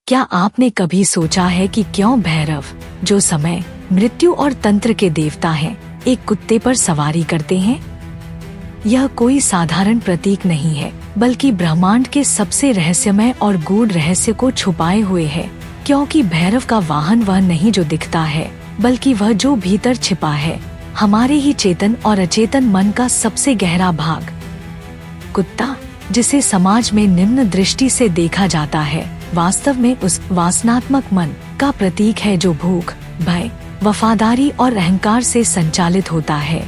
क्या आपने कभी सोचा है कि क्यों भैरव, जो समय, मृत्यु और तंत्र के देवता हैं, एक कुत्ते पर सवारी करते हैं? यह कोई साधारण प्रतीक नहीं है, बल्कि ब्रह्मांड के सबसे रहस्यमय और गूढ़ रहस्य को छुपाए हुए है। क्योंकि भैरव का वाहन वह नहीं जो दिखता है, बल्कि वह जो भीतर छिपा है, हमारे ही चेतन और अचेतन मन का सबसे गहरा भाग। कुत्ता, जिसे समाज में निम्न दृष्टि से देखा जाता है, वास्तव में उस वासनात्मक मन का प्रतीक है जो भूख, भय, वफादारी और अहंकार से संचालित होता है।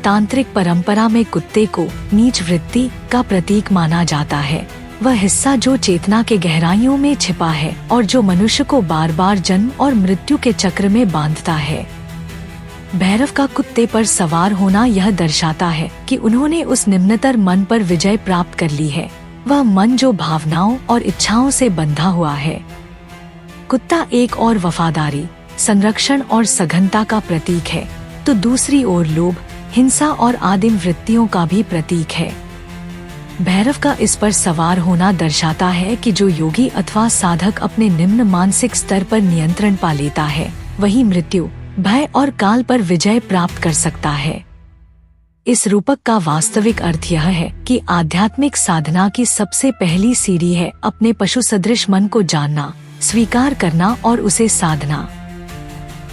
तांत्रिक परंपरा में कुत्ते को नीच वृत्ति का प्रतीक माना जाता है, वह हिस्सा जो चेतना के गहराइयों में छिपा है और जो मनुष्य को बार बार जन्म और मृत्यु के चक्र में बांधता है। भैरव का कुत्ते पर सवार होना यह दर्शाता है कि उन्होंने उस निम्नतर मन पर विजय प्राप्त कर ली है, वह मन जो भावनाओं और इच्छाओं से बंधा हुआ है। कुत्ता एक और वफादारी, संरक्षण और सघनता का प्रतीक है, तो दूसरी ओर लोभ, हिंसा और आदिम वृत्तियों का भी प्रतीक है। भैरव का इस पर सवार होना दर्शाता है कि जो योगी अथवा साधक अपने निम्न मानसिक स्तर पर नियंत्रण पा लेता है, वही मृत्यु, भय और काल पर विजय प्राप्त कर सकता है। इस रूपक का वास्तविक अर्थ यह है कि आध्यात्मिक साधना की सबसे पहली सीढ़ी है अपने पशु सदृश मन को जानना, स्वीकार करना और उसे साधना।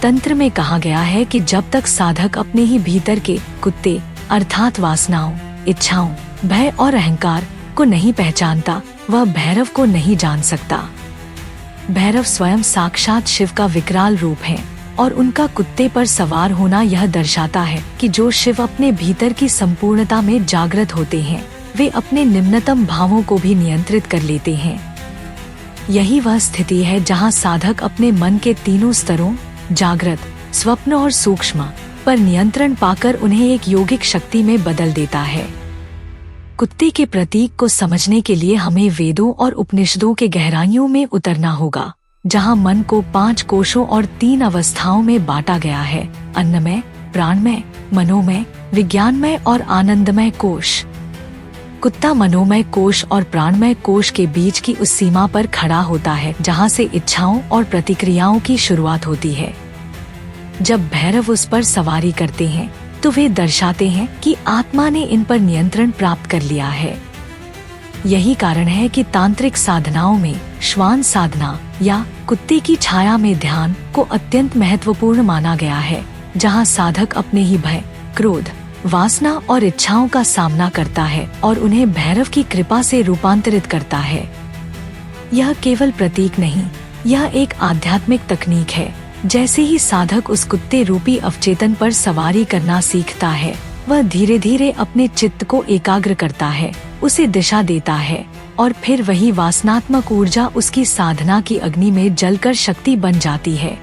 तंत्र में कहा गया है कि जब तक साधक अपने ही भीतर के कुत्ते अर्थात वासनाओं, इच्छाओं, भय और अहंकार को नहीं पहचानता, वह भैरव को नहीं जान सकता। भैरव स्वयं साक्षात शिव का विकराल रूप है और उनका कुत्ते पर सवार होना यह दर्शाता है कि जो शिव अपने भीतर की संपूर्णता में जागृत होते हैं, वे अपने निम्नतम भावों को भी नियंत्रित कर लेते हैं। यही वह स्थिति है जहां साधक अपने मन के तीनों स्तरों, जागृत, स्वप्न और सूक्ष्म, पर नियंत्रण पाकर उन्हें एक योगिक शक्ति में बदल देता है। कुत्ते के प्रतीक को समझने के लिए हमें वेदों और उपनिषदों के गहराइयों में उतरना होगा, जहां मन को 5 कोशों और 3 अवस्थाओं में बांटा गया है: अन्नमय, प्राणमय, मनोमय, विज्ञानमय और आनंदमय कोश। कुत्ता मनोमय कोश और प्राणमय कोश के बीच की उस सीमा पर खड़ा होता है जहां से इच्छाओं और प्रतिक्रियाओं की शुरुआत होती है। जब भैरव उस पर सवारी करते हैं, तो वे दर्शाते हैं कि आत्मा ने इन पर नियंत्रण प्राप्त कर लिया है। यही कारण है कि तांत्रिक साधनाओं में श्वान साधना या कुत्ते की छाया में ध्यान को अत्यंत महत्वपूर्ण माना गया है, जहां साधक अपने ही भय, क्रोध, वासना और इच्छाओं का सामना करता है और उन्हें भैरव की कृपा से रूपांतरित करता है। यह केवल प्रतीक नहीं, यह एक आध्यात्मिक तकनीक है। जैसे ही साधक उस कुत्ते रूपी अवचेतन पर सवारी करना सीखता है, वह धीरे धीरे अपने चित्त को एकाग्र करता है, उसे दिशा देता है और फिर वही वासनात्मक ऊर्जा उसकी साधना की अग्नि में जलकर शक्ति बन जाती है।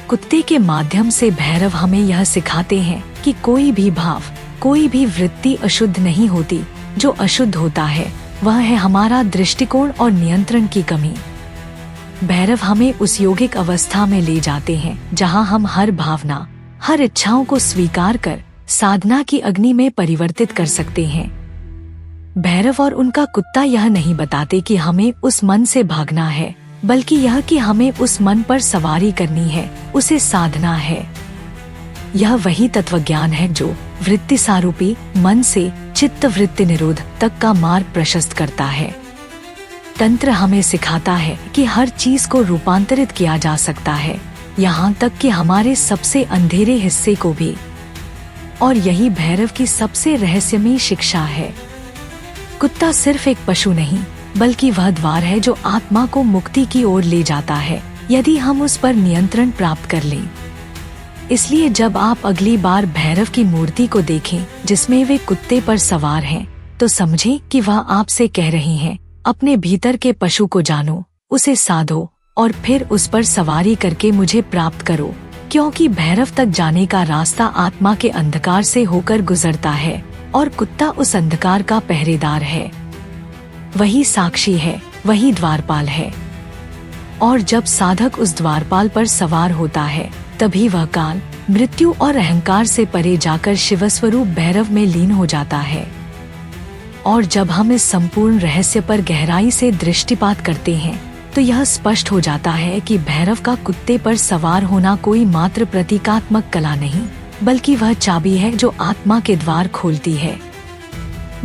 कुत्ते के माध्यम से भैरव हमें यह सिखाते हैं कि कोई भी भाव, कोई भी वृत्ति अशुद्ध नहीं होती। जो अशुद्ध होता है वह है हमारा दृष्टिकोण और नियंत्रण की कमी। भैरव हमें उस योगिक अवस्था में ले जाते हैं जहां हम हर भावना, हर इच्छाओं को स्वीकार कर साधना की अग्नि में परिवर्तित कर सकते हैं। भैरव और उनका कुत्ता यह नहीं बताते कि हमें उस मन से भागना है, बल्कि यह कि हमें उस मन पर सवारी करनी है, उसे साधना है। यह वही तत्वज्ञान है जो वृत्ति सारूपी मन से चित्त वृत्ति निरोध तक का मार्ग प्रशस्त करता है। तंत्र हमें सिखाता है कि हर चीज को रूपांतरित किया जा सकता है, यहाँ तक कि हमारे सबसे अंधेरे हिस्से को भी। और यही भैरव की सबसे रहस्यमयी शिक्षा है। कुत्ता सिर्फ एक पशु नहीं, बल्कि वह द्वार है जो आत्मा को मुक्ति की ओर ले जाता है, यदि हम उस पर नियंत्रण प्राप्त कर लें। इसलिए जब आप अगली बार भैरव की मूर्ति को देखें जिसमें वे कुत्ते पर सवार हैं, तो समझें कि वह आपसे कह रहे हैं, अपने भीतर के पशु को जानो, उसे साधो और फिर उस पर सवारी करके मुझे प्राप्त करो। क्योंकि भैरव तक जाने का रास्ता आत्मा के अंधकार से होकर गुजरता है और कुत्ता उस अंधकार का पहरेदार है। वही साक्षी है, वही द्वारपाल है। और जब साधक उस द्वारपाल पर सवार होता है, तभी वह काल, मृत्यु और अहंकार से परे जाकर शिवस्वरूप भैरव में लीन हो जाता है। और जब हम इस संपूर्ण रहस्य पर गहराई से दृष्टिपात करते हैं, तो यह स्पष्ट हो जाता है कि भैरव का कुत्ते पर सवार होना कोई मात्र प्रतीकात्मक कला नहीं, बल्कि वह चाबी है जो आत्मा के द्वार खोलती है।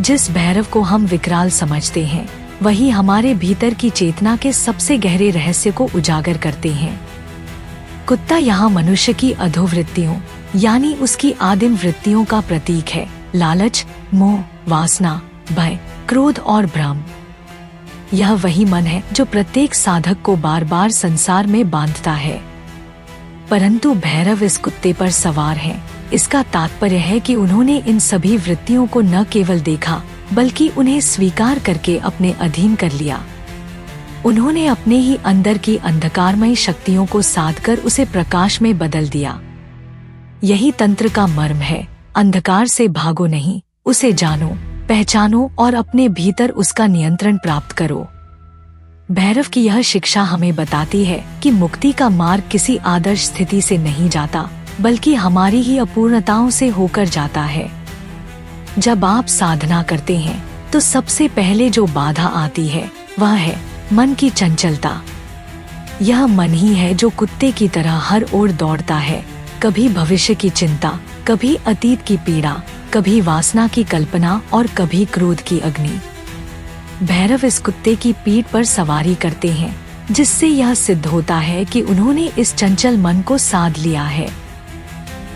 जिस भैरव को हम विकराल समझते हैं, वही हमारे भीतर की चेतना के सबसे गहरे रहस्य को उजागर करते हैं। कुत्ता यहाँ मनुष्य की अधोवृत्तियों यानी उसकी आदिम वृत्तियों का प्रतीक है। लालच, मोह, वासना, भय, क्रोध और भ्रम। यह वही मन है जो प्रत्येक साधक को बार बार संसार में बांधता है। परंतु भैरव इस कुत्ते पर सवार हैं। इसका तात्पर्य है कि उन्होंने इन सभी वृत्तियों को न केवल देखा, बल्कि उन्हें स्वीकार करके अपने अधीन कर लिया। उन्होंने अपने ही अंदर की अंधकारमयी शक्तियों को साधकर उसे प्रकाश में बदल दिया। यही तंत्र का मर्म है। अंधकार से भागो नहीं, उसे जानो, पहचानो और अपने भीतर उसका नियंत्रण प्राप्त करो। भैरव की यह शिक्षा हमें बताती है कि मुक्ति का मार्ग किसी आदर्श स्थिति से नहीं जाता, बल्कि हमारी ही अपूर्णताओं से होकर जाता है। जब आप साधना करते हैं तो सबसे पहले जो बाधा आती है वह है मन की चंचलता। यह मन ही है जो कुत्ते की तरह हर ओर दौड़ता है, कभी भविष्य की चिंता, कभी अतीत की पीड़ा, कभी वासना की कल्पना और कभी क्रोध की अग्नि। भैरव इस कुत्ते की पीठ पर सवारी करते हैं, जिससे यह सिद्ध होता है कि उन्होंने इस चंचल मन को साध लिया है।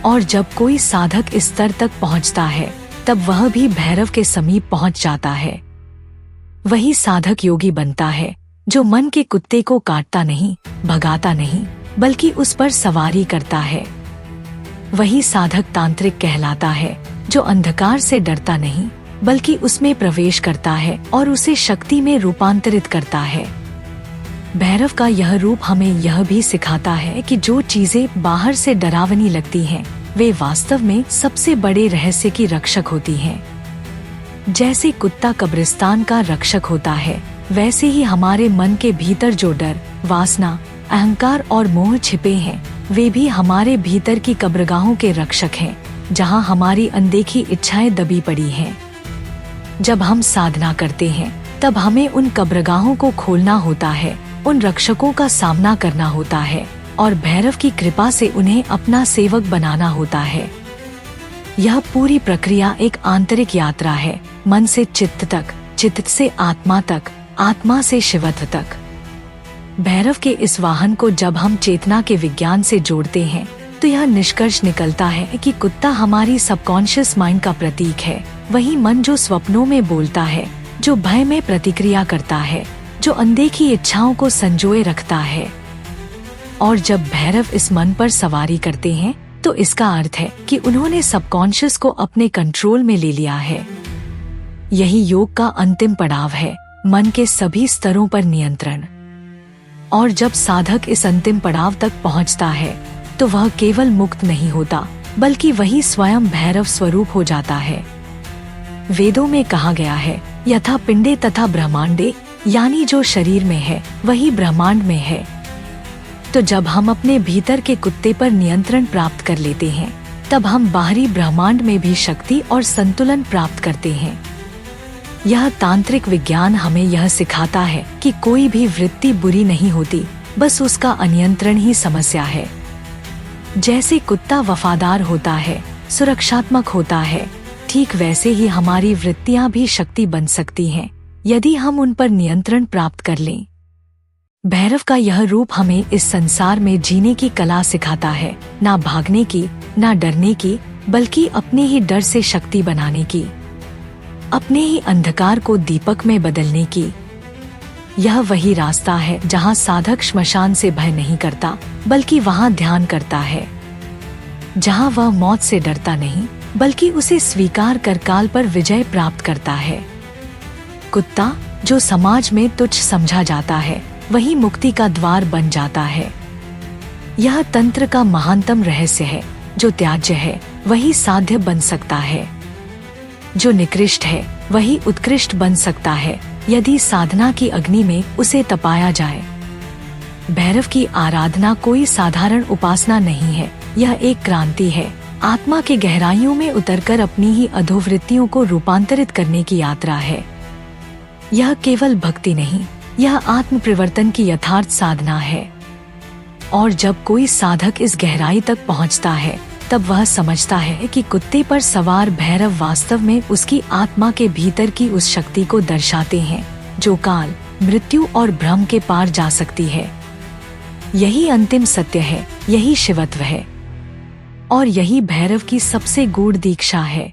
और जब कोई साधक इस स्तर तक पहुंचता है, तब वह भी भैरव के समीप पहुंच जाता है। वही साधक योगी बनता है जो मन के कुत्ते को काटता नहीं, भगाता नहीं, बल्कि उस पर सवारी करता है। वही साधक तांत्रिक कहलाता है जो अंधकार से डरता नहीं, बल्कि उसमें प्रवेश करता है और उसे शक्ति में रूपांतरित करता है। भैरव का यह रूप हमें यह भी सिखाता है कि जो चीजें बाहर से डरावनी लगती हैं, वे वास्तव में सबसे बड़े रहस्य की रक्षक होती हैं। जैसे कुत्ता कब्रिस्तान का रक्षक होता है, वैसे ही हमारे मन के भीतर जो डर, वासना, अहंकार और मोह छिपे हैं, वे भी हमारे भीतर की कब्रगाहों के रक्षक हैं, जहां हमारी अनदेखी इच्छाएं दबी पड़ी हैं। जब हम साधना करते हैं, तब हमें उन कब्रगाहों को खोलना होता है, उन रक्षकों का सामना करना होता है और भैरव की कृपा से उन्हें अपना सेवक बनाना होता है। यह पूरी प्रक्रिया एक आंतरिक यात्रा है, मन से चित्त तक, चित्त से आत्मा तक, आत्मा से शिवत्व तक। भैरव के इस वाहन को जब हम चेतना के विज्ञान से जोड़ते हैं, तो यह निष्कर्ष निकलता है कि कुत्ता हमारी सबकॉन्शियस माइंड का प्रतीक है। वही मन जो स्वप्नों में बोलता है, जो भय में प्रतिक्रिया करता है, जो अनदेखी इच्छाओं को संजोए रखता है। और जब भैरव इस मन पर सवारी करते हैं, तो इसका अर्थ है कि उन्होंने सबकॉन्शियस को अपने कंट्रोल में ले लिया है। यही योग का अंतिम पड़ाव है, मन के सभी स्तरों पर नियंत्रण। और जब साधक इस अंतिम पड़ाव तक पहुंचता है, तो वह केवल मुक्त नहीं होता, बल्कि वही स्वयं भैरव स्वरूप हो जाता है। वेदों में कहा गया है, यथा पिंडे तथा ब्रह्मांडे, यानी जो शरीर में है वही ब्रह्मांड में है। तो जब हम अपने भीतर के कुत्ते पर नियंत्रण प्राप्त कर लेते हैं, तब हम बाहरी ब्रह्मांड में भी शक्ति और संतुलन प्राप्त करते हैं। यह तांत्रिक विज्ञान हमें यह सिखाता है कि कोई भी वृत्ति बुरी नहीं होती, बस उसका अनियंत्रण ही समस्या है। जैसे कुत्ता वफादार होता है, सुरक्षात्मक होता है, ठीक वैसे ही हमारी वृत्तियां भी शक्ति बन सकती हैं, यदि हम उन पर नियंत्रण प्राप्त कर लें। भैरव का यह रूप हमें इस संसार में जीने की कला सिखाता है, ना भागने की, ना डरने की, बल्कि अपने ही डर से शक्ति बनाने की, अपने ही अंधकार को दीपक में बदलने की। यह वही रास्ता है जहाँ साधक श्मशान से भय नहीं करता, बल्कि वहाँ ध्यान करता है, जहाँ वह मौत से डरता नहीं, बल्कि उसे स्वीकार कर काल पर विजय प्राप्त करता है। कुत्ता जो समाज में तुच्छ समझा जाता है, वही मुक्ति का द्वार बन जाता है। यह तंत्र का महानतम रहस्य है। जो त्याज्य है वही साध्य बन सकता है, जो निकृष्ट है वही उत्कृष्ट बन सकता है, यदि साधना की अग्नि में उसे तपाया जाए। भैरव की आराधना कोई साधारण उपासना नहीं है, यह एक क्रांति है, आत्मा के गहराइयों में उतरकर अपनी ही अधोवृत्तियों को रूपांतरित करने की यात्रा है। यह केवल भक्ति नहीं, यह आत्म परिवर्तन की यथार्थ साधना है। और जब कोई साधक इस गहराई तक पहुंचता है, तब वह समझता है कि कुत्ते पर सवार भैरव वास्तव में उसकी आत्मा के भीतर की उस शक्ति को दर्शाते हैं जो काल, मृत्यु और भ्रम के पार जा सकती है। यही अंतिम सत्य है, यही शिवत्व है, और यही भैरव की सबसे गूढ़ दीक्षा है।